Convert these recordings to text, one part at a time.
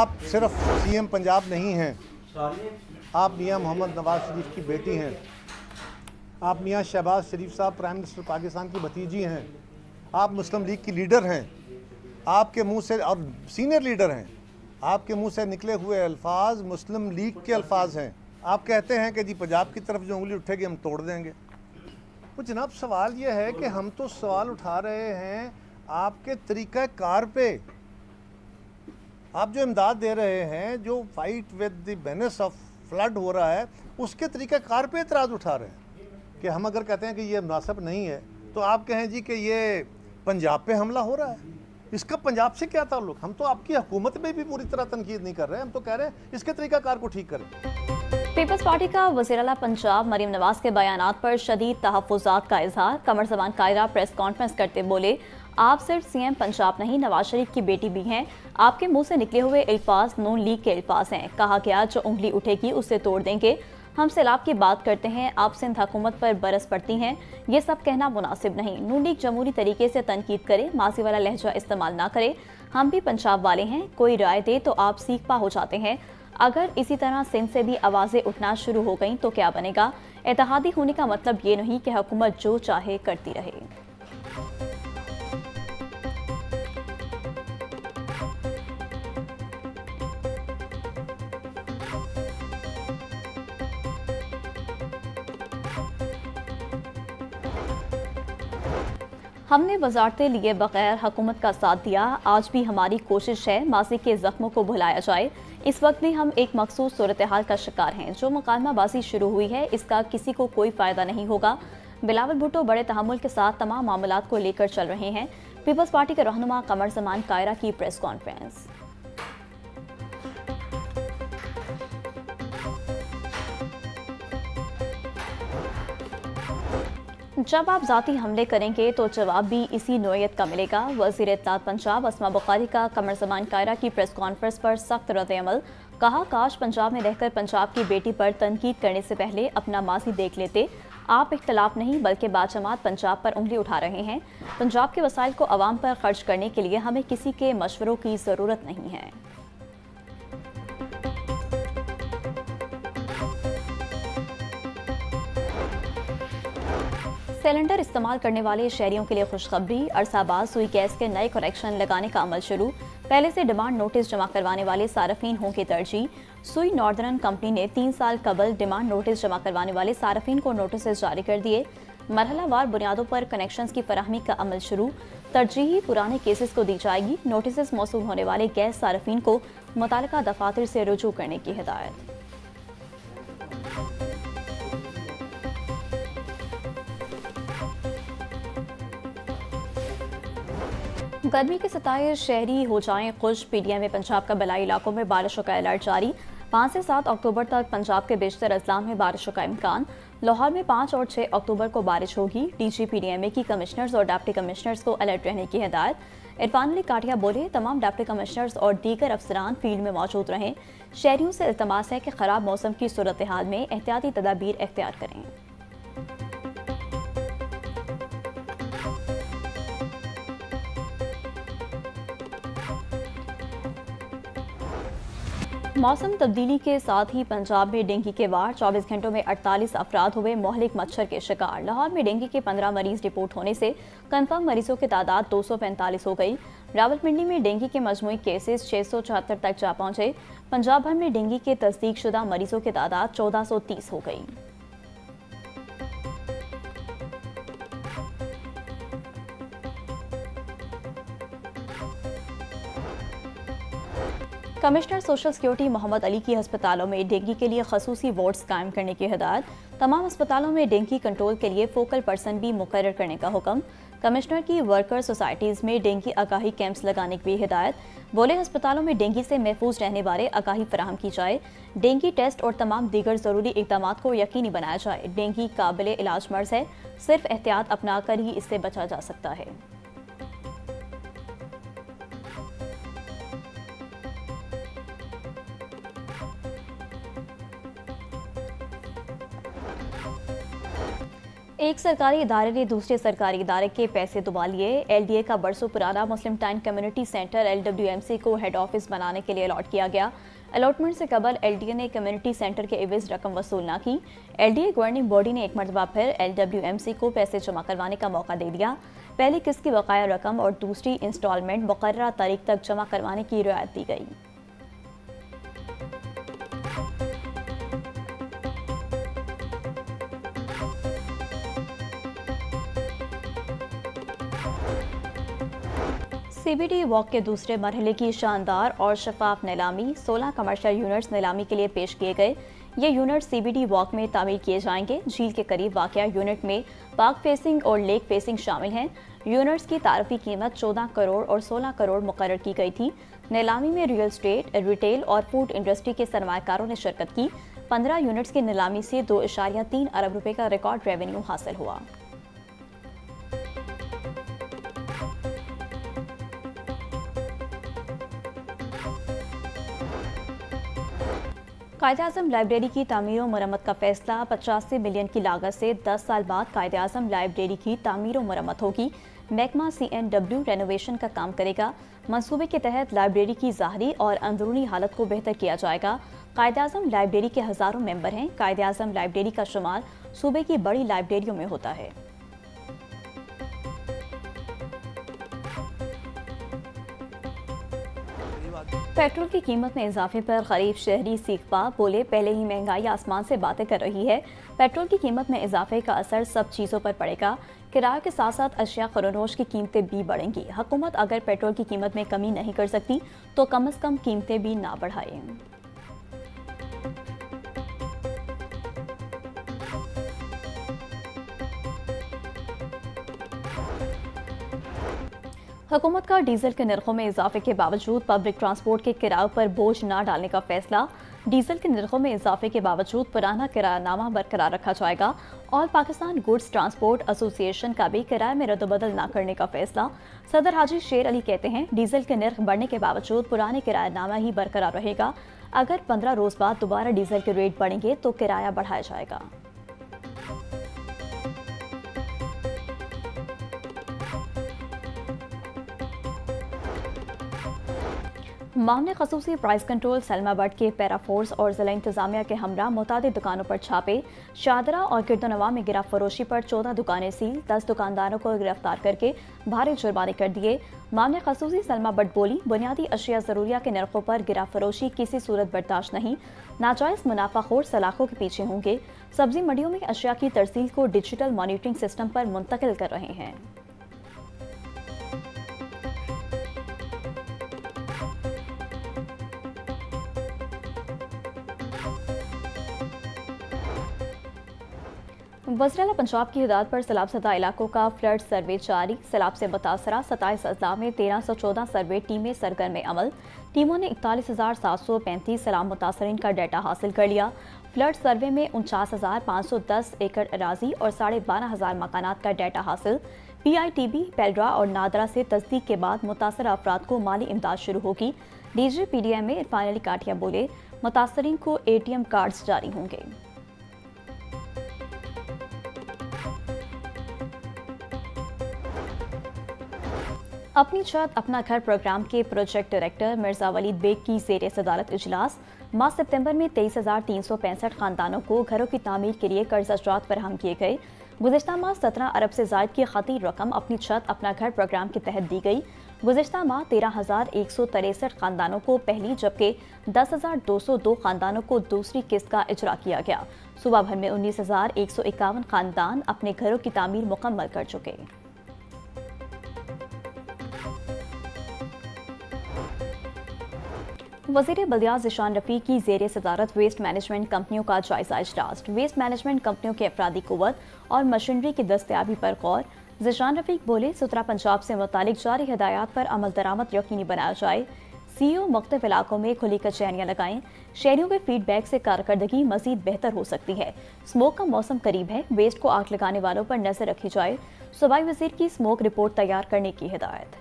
आप सिर्फ सीएम पंजाब नहीं हैं, आप मियां मोहम्मद नवाज शरीफ की बेटी हैं, आप मियां शहबाज शरीफ साहब प्राइम मिनिस्टर पाकिस्तान की भतीजी हैं, आप मुस्लिम लीग की लीडर हैं, आपके मुंह से और सीनियर लीडर हैं, आपके मुंह से निकले हुए अल्फाज मुस्लिम लीग के अल्फाज हैं। आप कहते हैं कि जी पंजाब की तरफ जो उंगली उठेगी हम तोड़ देंगे। तो जनाब सवाल यह है कि हम तो सवाल उठा रहे हैं आपके तरीक़ाकार पे। आप जो इमदाद दे रहे हैं, जो fight with the banes of flood हो रहा है, उसके तरीक़ाकार पे एतराज़ उठा रहे हैं कि हम अगर कहते हैं कि ये मुनासिब नहीं है तो आप कहें जी कि ये पंजाब पे हमला हो रहा है। इसका पंजाब से क्या ताल्लुक? हम तो आपकी हुकूमत में भी पूरी तरह तनकीद नहीं कर रहे, हम तो कह रहे हैं इसके तरीक़ाकार को ठीक करें। पीपल्स पार्टी का वज़ीर-ए-आला पंजाब मरीम नवाज के बयानात पर शदीद तहफ़्फ़ुज़ात का इज़हार। कमर ज़मान कायरा प्रेस कॉन्फ्रेंस करते बोले, आप सिर्फ सीएम पंजाब नहीं नवाज शरीफ की बेटी भी हैं। आपके मुंह से निकले हुए अल्फाज नून लीग के अल्फाज हैं। कहा गया जो उंगली उठेगी उससे तोड़ देंगे। हम सैलाब की बात करते हैं, आप सिंध हुकूमत पर बरस पड़ती हैं। ये सब कहना मुनासिब नहीं। नून लीग जमहूरी तरीके से तनकीद करे, माजी वाला लहजा इस्तेमाल ना करे। हम भी पंजाब वाले हैं, कोई राय दे तो आप सीख पा हो जाते हैं। अगर इसी तरह सिंध से भी आवाज़ें उठना शुरू हो गईं तो क्या बनेगा? इत्तेहादी होने का मतलब ये नहीं कि हुकूमत जो चाहे करती रहे। हमने वजारतें लिए बगैर हुकूमत का साथ दिया। आज भी हमारी कोशिश है माजी के जख्मों को भुलाया जाए। इस वक्त भी हम एक मखसूस सूरत हाल का शिकार हैं। जो मुकालमाबाजी शुरू हुई है इसका किसी को कोई फ़ायदा नहीं होगा। बिलावल भुट्टो बड़े तहम्मुल के साथ तमाम मामलात को लेकर चल रहे हैं। पीपल्स पार्टी के रहनुमा कमर ज़मान कायरा की प्रेस कॉन्फ्रेंस। जब आप ज़ाती हमले करेंगे तो जवाब भी इसी नोयत का मिलेगा। वज़ीर इत्तलात पंजाब अस्मा बुखारी का कमर ज़मान कायरा की प्रेस कॉन्फ्रेंस पर सख्त रद्द-ए-अमल। कहा, काश पंजाब में रहकर पंजाब की बेटी पर तनकीद करने से पहले अपना माजी देख लेते। आप इख्तलाफ नहीं बल्कि बाजमात पंजाब पर उंगली उठा रहे हैं। पंजाब के वसाइल को अवाम पर खर्च करने के लिए हमें किसी के मशवरों की ज़रूरत नहीं है। सिलेंडर इस्तेमाल करने वाले शहरियों के लिए खुशखबरी। अरसा बाद सुई गैस के नए कनेक्शन लगाने का अमल शुरू। पहले से डिमांड नोटिस जमा करवाने वाले सार्फिन होंगे तरजीह। सुई नॉर्दर्न कंपनी ने 3 साल कबल डिमांड नोटिस जमा करवाने वाले सार्फिन को नोटिस जारी कर दिए। मरहलावार बुनियादों पर कनेक्शन की फराहमी का अमल शुरू। तरजीही पुराने केसेस को दी जाएगी। नोटिस मौसूल होने वाले गैस सार्फिन को मुतालिका दफातर से रुजू करने की हिदायत। गर्मी के सताए शहरी हो जाएं खुश। पीडीएम में पंजाब का बलाई इलाकों में बारिशों का अलर्ट जारी। 5 से 7 अक्टूबर तक पंजाब के बेशतर अजला में बारिशों का इम्कान। लाहौर में 5 और 6 अक्टूबर को बारिश होगी। डीजी पीडीएमए की कमिश्नर्स और डिप्टी कमिश्नर्स को अलर्ट रहने की हिदायत। इरफान अली काठिया बोले, तमाम डिप्टी कमिश्नर्स और दीगर अफसरान फील्ड में मौजूद रहें। शहरियों से इल्तमास है कि खराब मौसम की सूरत हाल में एहतियाती तदाबीर इख्तियार करें। मौसम तब्दीली के साथ ही पंजाब में डेंगू के वार। 24 घंटों में 48 अफराद हुए मोहलिक मच्छर के शिकार। लाहौर में डेंगू के 15 मरीज रिपोर्ट होने से कंफर्म मरीजों की तादाद 245 हो गई। रावलपिंडी में डेंगू के मजमूई केसेस 674 तक जा पहुंचे। पंजाब भर में डेंगू के तस्दीक शुदा मरीजों की तादाद 1430 हो गई। Commissioner social security Mohammad Ali की अस्पतालों में डेंगू के लिए खसूसी वार्ड्स कायम करने की हिदायत। तमाम अस्पतालों में डेंगू कंट्रोल के लिए फोकल पर्सन भी मुकर्रर करने का हुक्म। कमिश्नर की वर्कर सोसाइटीज़ में डेंगू आगाही कैंप्स लगाने की भी हिदायत। बोले, अस्पतालों में डेंगू से महफूज रहने बारे आगाही फराहम की जाए। डेंगू टेस्ट और तमाम दीगर ज़रूरी इक़दाम को यकीनी बनाया जाए। डेंगू काबिल इलाज मर्ज है, सिर्फ एहतियात अपना कर ही इससे बचा जा सकता है। एक सरकारी इदारे ने दूसरे सरकारी इदारे के पैसे दुबा लिए। एलडीए का बरसों पुराना मुस्लिम टाइम कम्युनिटी सेंटर एलडब्ल्यूएमसी को हेड ऑफिस बनाने के लिए अलॉट किया गया। अलॉटमेंट से कबल एलडीए ने कम्युनिटी सेंटर के एवज रकम वसूल न की। एलडीए गवर्निंग बॉडी ने एक मरतबा फिर एलडब्ल्यूएमसी को पैसे जमा करवाने का मौका दे दिया। पहली किस्त की बकाया रकम और दूसरी इंस्टॉलमेंट मुकर्ररा तारीख तक जमा करवाने की रियायत दी गई। सीबीडी वॉक के दूसरे मरहले की शानदार और शफाफ नीलामी 16 कमर्शियल यूनिट्स नीलामी के लिए पेश किए गए। ये यूनिट सीबीडी वॉक में तामीर किए जाएंगे। झील के करीब वाक़या यूनिट में पार्क फेसिंग और लेक फेसिंग शामिल हैं। यूनिट्स की तारफी कीमत 14 करोड़ और 16 करोड़ मुकर्रर की गई थी। नीलामी में रियल एस्टेट, रिटेल और फूड इंडस्ट्री के सरमायाकारों ने शिरकत की। 15 यूनिट्स की नीलामी से 2.3 अरब रुपए का रिकॉर्ड रेवेन्यू हासिल हुआ। कायदे-आज़म लाइब्रेरी की तामीर और मरम्मत का फैसला 85 मिलियन की लागत से 10 साल बाद कायदे-आज़म लाइब्रेरी की तामीर और मरम्मत होगी। महकमा CNW रेनोवेशन का काम करेगा। मंसूबे के तहत लाइब्रेरी की ज़ाहरी और अंदरूनी हालत को बेहतर किया जाएगा। कायदे-आज़म लाइब्रेरी के हज़ारों मेंबर हैं। कायदे-आज़म लाइब्रेरी का शुमार सूबे की बड़ी लाइब्रेरियों में होता है। पेट्रोल की कीमत में इजाफे पर गरीब शहरी सीखपा बोले, पहले ही महंगाई आसमान से बातें कर रही है। पेट्रोल की कीमत में इजाफे का असर सब चीज़ों पर पड़ेगा। किराए के साथ साथ अशिया खरोनोश की कीमतें भी बढ़ेंगी। हुकूमत अगर पेट्रोल की कीमत में कमी नहीं कर सकती तो कम से कम कीमतें भी ना बढ़ाए। हुकूमत का डीजल के नरखों में इजाफे के बावजूद पब्लिक ट्रांसपोर्ट के किराए पर बोझ न डालने का फैसला। डीजल के नरखों में इजाफे के बावजूद पुराना किरायानामा बरकरार रखा जाएगा और पाकिस्तान गुड्स ट्रांसपोर्ट एसोसिएशन का भी किराए में रद्दबदल न करने का फैसला। सदर हाजी शेर अली कहते हैं, डीजल के नर्ख बढ़ने के बावजूद पुराने किरायानामा ही बरकरार रहेगा। अगर 15 रोज बाद दोबारा डीजल के रेट बढ़ेंगे तो किराया बढ़ाया जाएगा। मामले खसूसी प्राइस कंट्रोल सलमा बट के पैराफोर्स और जिला इंतजामिया के हमरा मुतादिद दुकानों पर छापे। शादरा और गिरदोनवा में गिरफ्त फरोशी पर 14 दुकानें सील, 10 दुकानदारों को गिरफ्तार करके भारी जुर्माने कर दिए। मामले खसूसी सलमा बट बोली, बुनियादी अशिया ज़रूरिया के नरखों पर गिरफ्त फरोशी किसी सूरत बर्दाश्त नहीं। नाजायज़ मुनाफाखोर सलाखों के पीछे होंगे। सब्जी मंडियों में अशिया की तरसील को डिजिटल मॉनिटरिंग सिस्टम पर मुंतकिल कर रहे हैं। वज़ीर-ए-आला पंजाब की हिदायत पर सैलाब-ज़दा इलाकों का फ्लड सर्वे जारी। सैलाब से मुतासरा 27 अजला में 1314 सर्वे टीमें सरगर्म अमल। टीमों ने 41,735 सैलाब मुतासरीन का डाटा हासिल कर लिया। फ्लड सर्वे में 49,510 एकड़ अराजी और 12,500 मकानात का डाटा हासिल। PITB, पेल्ड्रा और नादरा से तस्दीक के बाद मुतासर अफराद को माली इमदाद शुरू होगी। DG PDM इरफान अली काठिया बोले, मुतासरीन को ATM कार्ड्स जारी होंगे। अपनी छत अपना घर प्रोग्राम के प्रोजेक्ट डायरेक्टर मिर्जा वलीद बेग की ज़ेर सदारत इजलास। माह सितंबर में 23,365 खानदानों को घरों की तामीर के लिए कर्ज अजरात फराहम किए गए। गुज़िश्ता माह 17 अरब से ज़ायद की खती रकम अपनी छत अपना घर प्रोग्राम के तहत दी गई। गुज़िश्ता माह 13,163 खानदानों को पहली जबकि 10,202 खानदानों को दूसरी किस्त का इजरा किया गया। सूबा भर में 19,151 खानदान अपने घरों की तामीर मुकम्मल कर चुके। वज़ीर बल्दियात ज़िशान रफ़ीक की ज़ेर सदारत वेस्ट मैनेजमेंट कंपनियों का जायजा इजलास। वेस्ट मैनेजमेंट कंपनियों के अफरादी कुव्वत और मशीनरी की दस्तयाबी पर गौर। ज़िशान रफ़ीक बोले, सुथरा पंजाब से मुतालिक जारी हिदायत पर अमल दरामद यकीनी बनाया जाए। CEO मुख्तलिफ इलाकों में खुली कचहरियाँ लगाएं। शहरियों के फीडबैक से कारकर्दगी मजीद बेहतर हो सकती है। स्मोक का मौसम करीब है, वेस्ट को आग लगाने वालों पर नजर रखी जाए। सूबाई वज़ीर की स्मोक रिपोर्ट तैयार करने की हिदायत।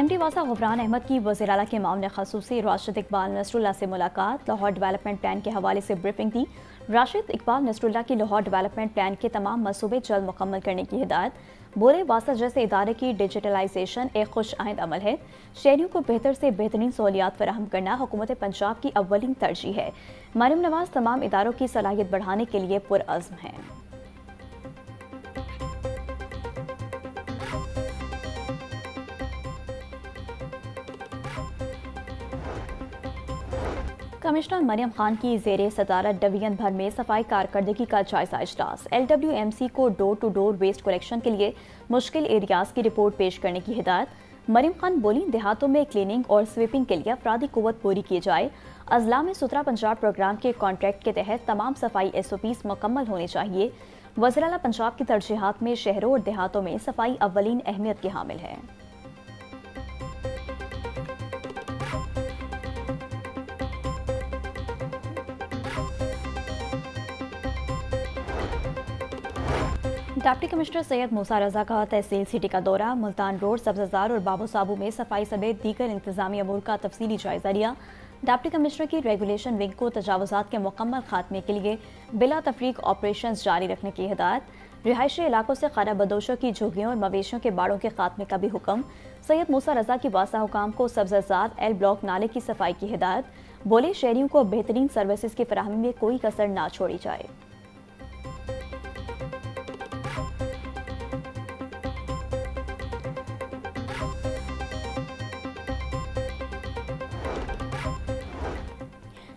CMD वासा गुफरान अहमद की वज़ीर आला के मामले ख़ुसूसी राशिद इकबाल नसरुल्लाह से मुलाकात, लाहौर डेवलपमेंट प्लान के हवाले से ब्रीफिंग दी। राशिद इकबाल नसरुल्लाह की लाहौर डेवलपमेंट प्लान के तमाम मंसूबे जल्द मुकम्मल करने की हिदायत। बोले वासा जैसे इदारे की डिजिटलाइजेशन एक खुश आइंद अमल है। शहरियों को बेहतर से बेहतरीन सहूलियात फराहम करना हुकूमत पंजाब की अव्वलीन तरजीह है। मरियम नवाज तमाम इदारों की सलाहियत बढ़ाने के लिए पुरअज़्म है। कमिश्नर मरियम खान की ज़ेरे सदारत डिवीजन भर में सफाई कारकर्दगी का जायजा इजलास। LWMC को door to door waste collection के लिए मुश्किल एरियाज की रिपोर्ट पेश करने की हिदायत। मरियम खान बोली, देहातों में क्लीनिंग और स्वीपिंग के लिए अफरादी कुव्वत पूरी की जाए। अजला में सुथरा पंजाब प्रोग्राम के कॉन्ट्रैक्ट के तहत तमाम सफाई SOPs मुकम्मल होने चाहिए। वज़ीर आला पंजाब की तरजीहात में शहरों और देहातों में सफाई अव्वलीन अहमियत की हामिल है। डिप्टी कमिश्नर सैयद मूसा रजा का तहसील सिटी का दौरा, मुल्तान रोड, सब्ज़ार और बाबू साबू में सफाई समेत दीगर इंतजामी अमूर का तफसीली जायजा लिया। डिप्टी कमिश्नर की रेगुलेशन विंग को तजावुज़ात के मुकम्मल खात्मे के लिए बिला तफरीक ऑपरेशन जारी रखने की हिदायत। रिहायशी इलाकों से खरा बदोशों की झुग्गियों और मवेशियों के बाड़ों के खात्मे का भी हुक्म। सैयद मूसा रजा की वासा हुकाम को सब्ज़ार L ब्लॉक नाले की सफाई की हिदायत। बोले, शहरियों को बेहतरीन सर्विसेज की फराहमी में कोई कसर ना छोड़ी जाए।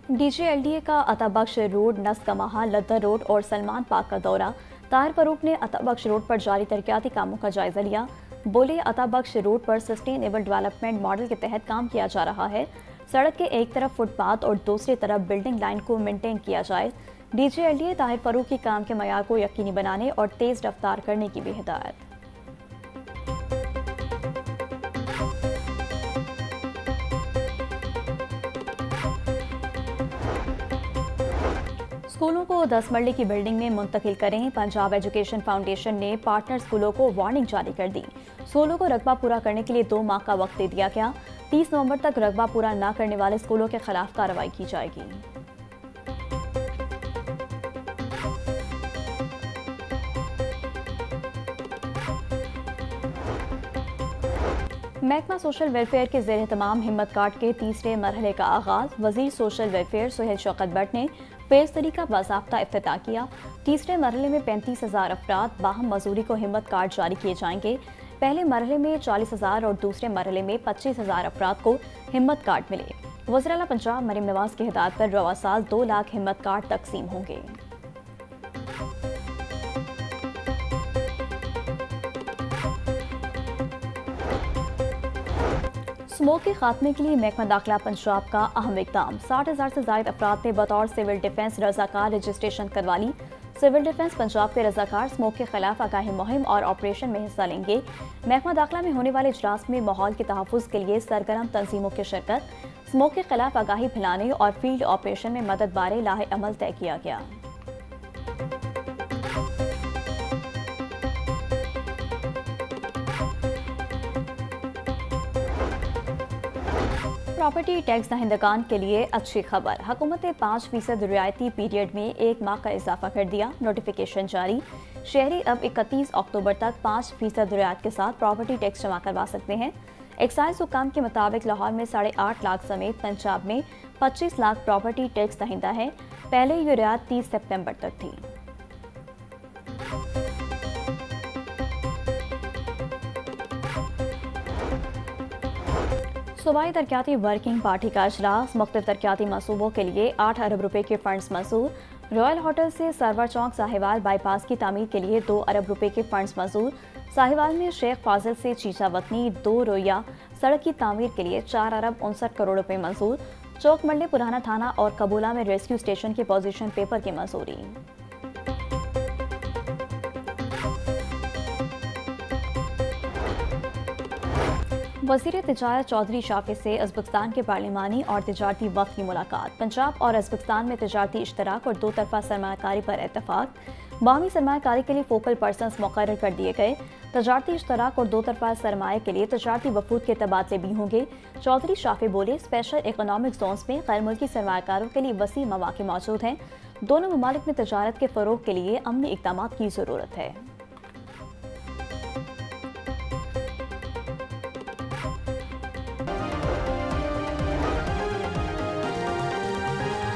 DGLDA का अताबख्श रोड, नस्कमाहा, लद्दर रोड और सलमान पार्क का दौरा। ताहिर फरूक ने अताबख्श रोड पर जारी तरक्याती कामों का जायजा लिया। बोले, अताबख्श रोड पर सस्टेनेबल डेवलपमेंट मॉडल के तहत काम किया जा रहा है। सड़क के एक तरफ फुटपाथ और दूसरी तरफ बिल्डिंग लाइन को मेंटेन किया जाए। DGLDA ताहिर फरूक की काम के मयार को यकीनी बनाने और तेज रफ्तार करने की भी हिदायत। स्कूलों को 10 मरले की बिल्डिंग में मुंतकिल करें। पंजाब एजुकेशन फाउंडेशन ने पार्टनर स्कूलों को वार्निंग जारी कर दी। स्कूलों को रकबा पूरा करने के लिए 2 माह का वक्त दे दिया गया। 30 नवंबर तक रकबा पूरा न करने वाले स्कूलों के खिलाफ कार्रवाई की जाएगी। महकमा सोशल वेलफेयर के ज़ेर तमाम हिम्मत कार्ड के तीसरे मरहले का आगाज। वजीर सोशल वेलफेयर सुहेल शौकत भट्ट ने फेज 3 का बाज़ाब्ता इफ्तिताह किया। तीसरे मरहले में 35,000 अफराद बाहम मजूरी को हिम्मत कार्ड जारी किए जाएंगे। पहले मरहले में 40,000 और दूसरे मरहले में 25,000 अफराद को हिम्मत कार्ड मिले। वज़ीर आला पंजाब मरियम नवाज की हिदायत पर रवा साल 2 लाख हिम्मत कार्ड तकसीम होंगे। स्मोक के खात्मे के लिए महकमा दाखिला पंजाब का अहम इक़दाम। 60,000 से ज़ायद अफराद ने बतौर सिविल डिफेंस रजाकार रजिस्ट्रेशन करवा ली। सिविल डिफेंस पंजाब के रजाकार स्मोक के खिलाफ आगाही मुहिम और ऑपरेशन में हिस्सा लेंगे। महकमा दाखिला में होने वाले इजलास में माहौल के तहफ़्फ़ुज़ के लिए सरगर्म तंजीमों की शिरकत, स्मोक के खिलाफ आगाही फैलाने और फील्ड ऑपरेशन में मदद बारे लाहे अमल तय किया गया। प्रॉपर्टी टैक्स दहिंदगान के लिए अच्छी खबर। हुकूमत ने 5% रियायती पीरियड में 1 माह का इजाफा कर दिया। नोटिफिकेशन जारी। शहरी अब 31 अक्टूबर तक 5% रियायत के साथ प्रॉपर्टी टैक्स जमा करवा सकते हैं। एक्साइज हुकाम के मुताबिक लाहौर में 8.5 लाख समेत पंजाब में 25 लाख प्रॉपर्टी टैक्स दहिंदा है। पहले ये रियायत 30 सितंबर तक थी। सूबाई तरक्याती वर्किंग पार्टी का इजलास। मुख्तलिफ तरक्याती मनसूबों के लिए 8 अरब रुपए के फंड्स मंजूर। रॉयल होटल से सरवर चौक साहिवाल बाईपास की तामीर के लिए 2 अरब रुपए के फंड्स मंजूर। साहिवाल में शेख फाजिल से चीचा वतनी 2 रोया सड़क की तामीर के लिए 4 अरब 59 करोड़ रुपए मंजूर। चौक मंडे पुराना थाना और कबूला में रेस्क्यू स्टेशन के पोजीशन पेपर की मंजूरी। वज़ीर तिजारत चौधरी शाफी से उज़्बेकिस्तान के पार्लिमानी और तिजारती वफ़द की मुलाकात। पंजाब और उज़्बेकिस्तान में तिजारती इश्तराक और दो तरफ़ा सरमायाकारी पर इत्तफाक। बाहमी सरमायाकारी के लिए फोकल पर्सनस मुकर्रर कर दिए गए। तजारती इश्तराक और दो तरफ़ा सरमाए के लिए तजारती वफूद के तबादले भी होंगे। चौधरी शाफी बोले, स्पेशल इकोनॉमिक जोन्स में गैर मुल्की सरमायाकारों के लिए वसी मौके मौजूद हैं। दोनों ममालिक में तजारत के फ़रोग के लिए अमनी इक़दामात की ज़रूरत है।